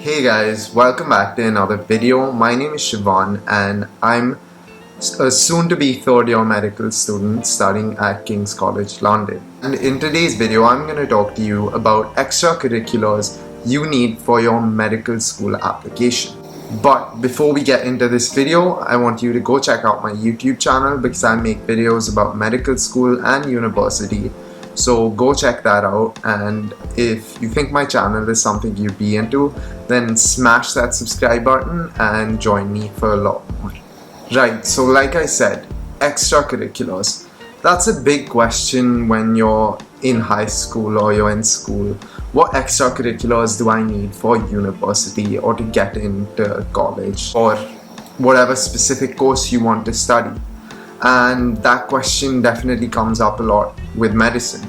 Hey guys, welcome back to another video. My name is Shivan and I'm a soon-to-be third-year medical student studying at King's College, London. And in today's video, I'm going to talk to you about extracurriculars you need for your medical school application. But before we get into this video, I want you to go check out my YouTube channel because I make videos about medical school and university. So go check that out, and if you think my channel is something you'd be into, then smash that subscribe button and join me for a lot more. Right, so like I said, extracurriculars. That's a big question when you're in high school or you're in school. What extracurriculars do I need for university or to get into college or whatever specific course you want to study? And that question definitely comes up a lot with medicine.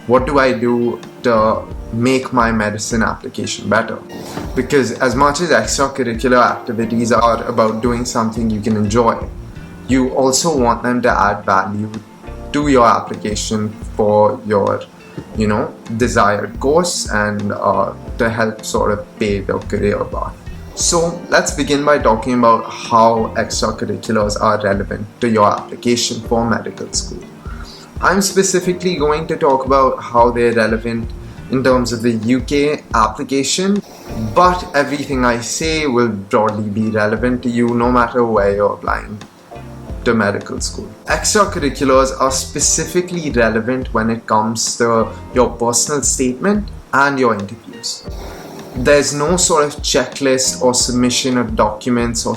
What do I do to make my medicine application better? Because as much as extracurricular activities are about doing something you can enjoy, you also want them to add value to your application for your, desired course and to help sort of pave your career path. So let's begin by talking about how extracurriculars are relevant to your application for medical school. I'm specifically going to talk about how they're relevant in terms of the UK application, but everything I say will broadly be relevant to you no matter where you're applying to medical school. Extracurriculars are specifically relevant when it comes to your personal statement and your interviews. There's no sort of checklist or submission of documents or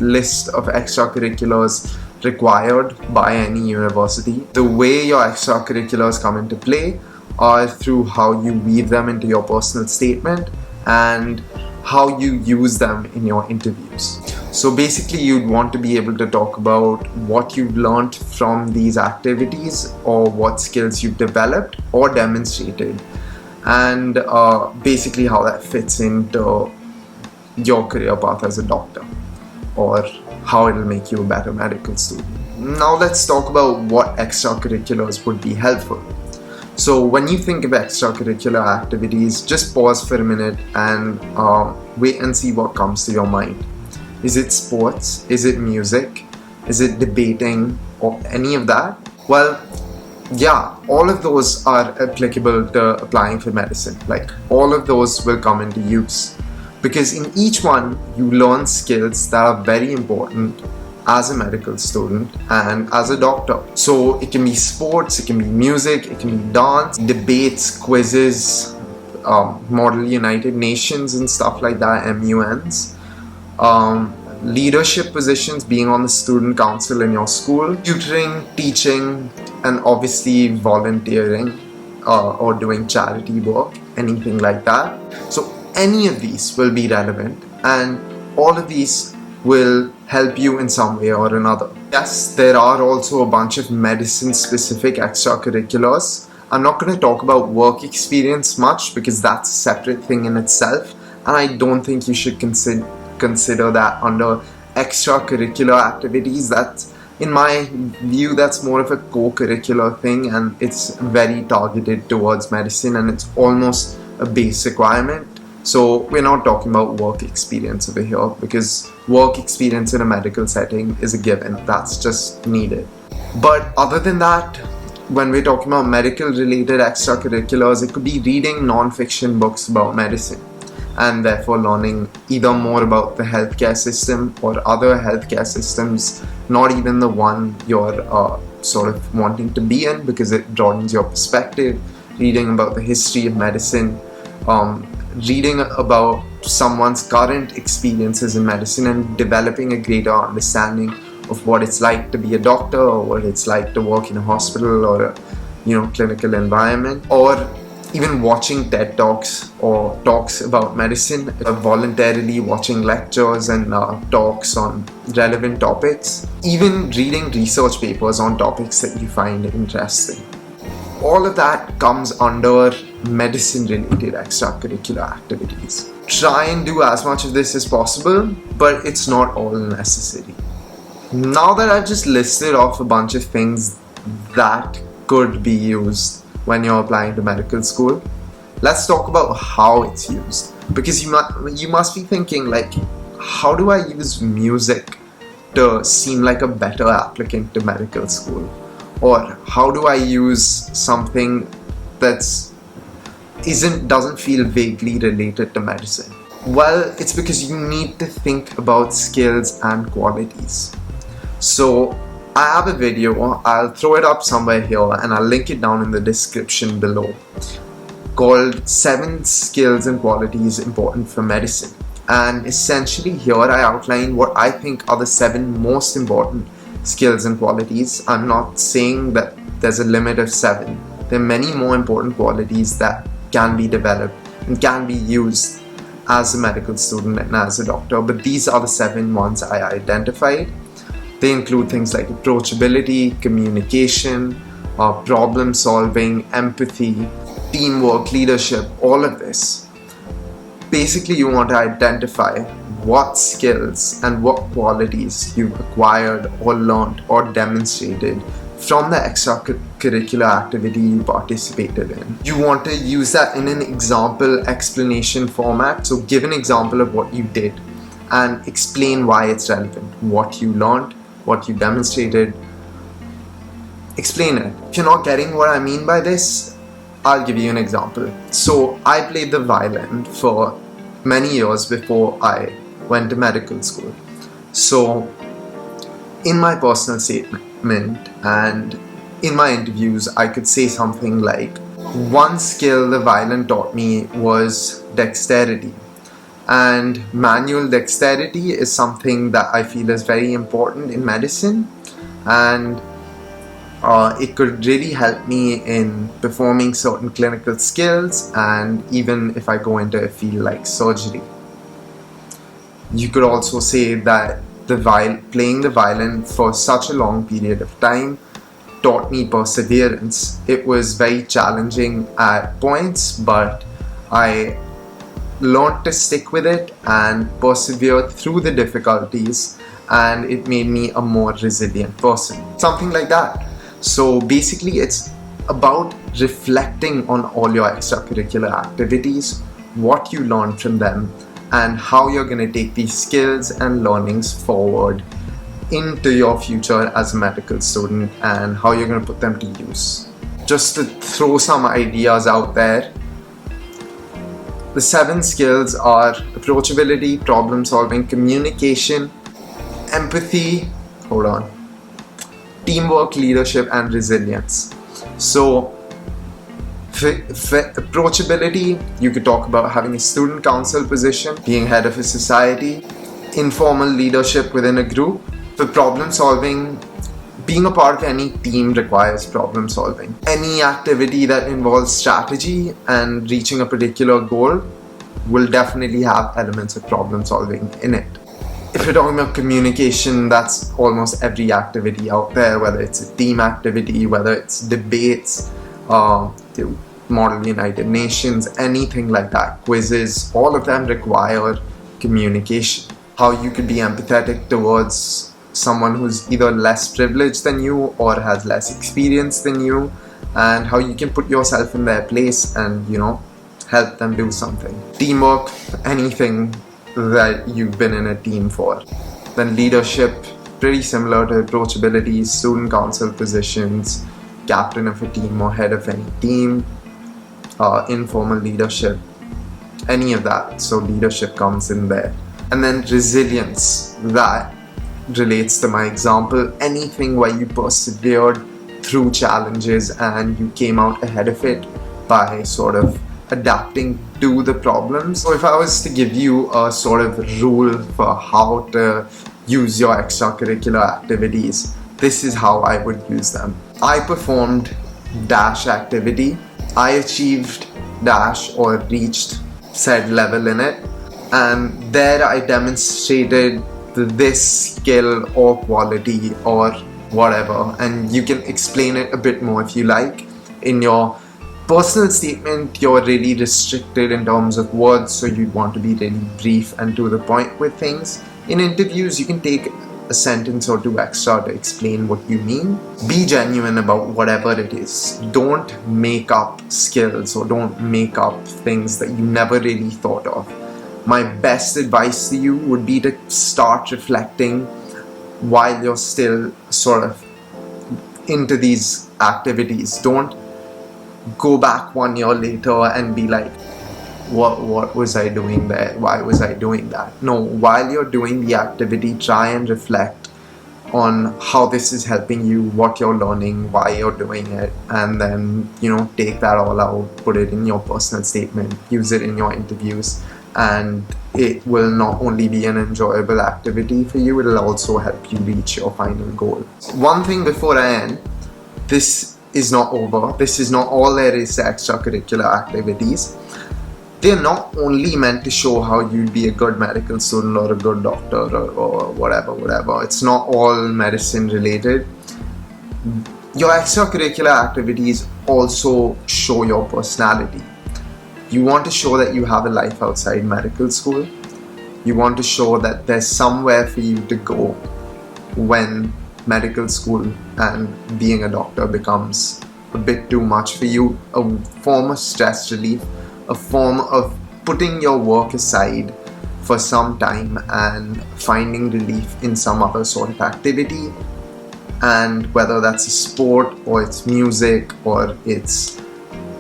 list of extracurriculars required by any university. The way your extracurriculars come into play are through how you weave them into your personal statement and how you use them in your interviews. So basically, you'd want to be able to talk about what you've learned from these activities or what skills you've developed or demonstrated, and basically how that fits into your career path as a doctor or how it'll make you a better medical student. Now let's talk about what extracurriculars would be helpful. So when you think of extracurricular activities, just pause for a minute and wait and see what comes to your mind. Is it sports? Is it music? Is it debating or any of that? Well, yeah, all of those are applicable to applying for medicine. Like, all of those will come into use because in each one you learn skills that are very important as a medical student and as a doctor. So it can be sports, it can be music, it can be dance, debates, quizzes, Model United Nations and stuff like that, MUNs. Leadership positions, being on the student council in your school, tutoring, teaching, and obviously volunteering or doing charity work, anything like that. So any of these will be relevant, and all of these will help you in some way or another. Yes, there are also a bunch of medicine-specific extracurriculars. I'm not going to talk about work experience much because that's a separate thing in itself, and I don't think you should consider that under extracurricular activities. That's, in my view, that's more of a co-curricular thing, and it's very targeted towards medicine, and it's almost a base requirement. So we're not talking about work experience over here because work experience in a medical setting is a given. That's just needed. But other than that, when we're talking about medical related extracurriculars, it could be reading non-fiction books about medicine and therefore learning either more about the healthcare system or other healthcare systems, not even the one you're sort of wanting to be in, because it broadens your perspective. Reading about the history of medicine, reading about someone's current experiences in medicine and developing a greater understanding of what it's like to be a doctor or what it's like to work in a hospital or a clinical environment, or even watching TED Talks or talks about medicine, voluntarily watching lectures and talks on relevant topics, even reading research papers on topics that you find interesting. All of that comes under medicine-related extracurricular activities. Try and do as much of this as possible, but it's not all necessary. Now that I've just listed off a bunch of things that could be used when you're applying to medical school, let's talk about how it's used. Because you must be thinking, like, how do I use music to seem like a better applicant to medical school? Or how do I use something that's doesn't feel vaguely related to medicine? Well, it's because you need to think about skills and qualities. So I have a video, I'll throw it up somewhere here and I'll link it down in the description below, called 7 Skills and Qualities Important for Medicine. And essentially here I outline what I think are the 7 most important skills and qualities. I'm not saying that there's a limit of 7. There are many more important qualities that can be developed and can be used as a medical student and as a doctor, but these are the 7 ones I identified. They include things like approachability, communication, problem solving, empathy, teamwork, leadership, all of this. Basically, you want to identify what skills and what qualities you've acquired or learned or demonstrated from the extracurricular activity you participated in. You want to use that in an example explanation format. So give an example of what you did and explain why it's relevant, what you learned, what you demonstrated. Explain it. If you're not getting what I mean by this, I'll give you an example. So I played the violin for many years before I went to medical school. So in my personal statement and in my interviews, I could say something like, one skill the violin taught me was dexterity. And manual dexterity is something that I feel is very important in medicine, and it could really help me in performing certain clinical skills, and even if I go into a field like surgery. You could also say that playing the violin for such a long period of time taught me perseverance. It was very challenging at points, but I learned to stick with it and persevere through the difficulties, and it made me a more resilient person. Something like that. So basically it's about reflecting on all your extracurricular activities, what you learned from them, and how you're going to take these skills and learnings forward into your future as a medical student, and how you're going to put them to use. Just to throw some ideas out there, the 7 skills are approachability, problem solving, communication, empathy, teamwork, leadership, and resilience. So for approachability, you could talk about having a student council position, being head of a society, informal leadership within a group. For problem solving, being a part of any team requires problem solving. Any activity that involves strategy and reaching a particular goal will definitely have elements of problem solving in it. If you're talking about communication, that's almost every activity out there, whether it's a team activity, whether it's debates, the Model United Nations, anything like that, quizzes, all of them require communication. How you could be empathetic towards someone who's either less privileged than you or has less experience than you, and how you can put yourself in their place and, help them do something. Teamwork, anything that you've been in a team for. Then leadership, pretty similar to approachability, student council positions, captain of a team or head of any team, informal leadership, any of that. So leadership comes in there. And then resilience, that relates to my example. Anything where you persevered through challenges and you came out ahead of it by sort of adapting to the problems. So if I was to give you a sort of rule for how to use your extracurricular activities, this is how I would use them. I performed dash activity. I achieved dash or reached said level in it, and there I demonstrated this skill or quality or whatever, and you can explain it a bit more if you like. In your personal statement, you're really restricted in terms of words, so you'd want to be really brief and to the point with things. In interviews, you can take a sentence or two extra to explain what you mean. Be genuine about whatever it is. Don't make up skills or don't make up things that you never really thought of. My best advice to you would be to start reflecting while you're still sort of into these activities. Don't go back 1 year later and be like, what was I doing there? Why was I doing that? No, while you're doing the activity, try and reflect on how this is helping you, what you're learning, why you're doing it, and then, take that all out, put it in your personal statement, use it in your interviews, and it will not only be an enjoyable activity for you, it'll also help you reach your final goal. One thing before I end, this is not over. This is not all there is to extracurricular activities. They're not only meant to show how you'd be a good medical student or a good doctor or whatever. It's not all medicine related. Your extracurricular activities also show your personality. You want to show that you have a life outside medical school. You want to show that there's somewhere for you to go when medical school and being a doctor becomes a bit too much for you, a form of stress relief, a form of putting your work aside for some time and finding relief in some other sort of activity. And whether that's a sport or it's music or it's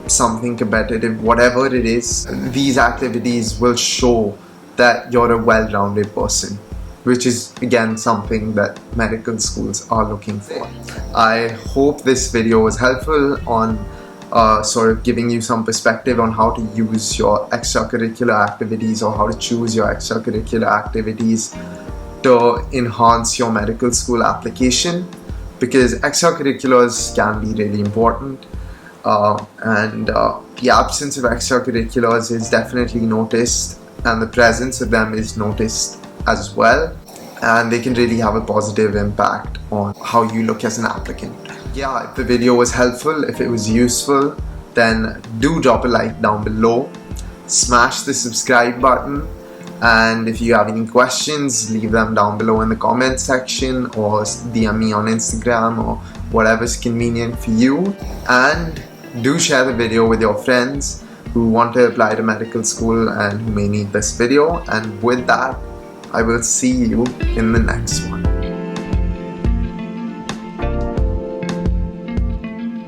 something competitive, whatever it is, these activities will show that you're a well-rounded person, which is again something that medical schools are looking for. I hope this video was helpful on sort of giving you some perspective on how to use your extracurricular activities or how to choose your extracurricular activities to enhance your medical school application, because extracurriculars can be really important, and the absence of extracurriculars is definitely noticed and the presence of them is noticed as well, and they can really have a positive impact on how you look as an applicant. Yeah, if the video was helpful, if it was useful, then do drop a like down below, smash the subscribe button, and if you have any questions, leave them down below in the comment section or DM me on Instagram or whatever's convenient for you. And do share the video with your friends who want to apply to medical school and who may need this video. And with that, I will see you in the next one.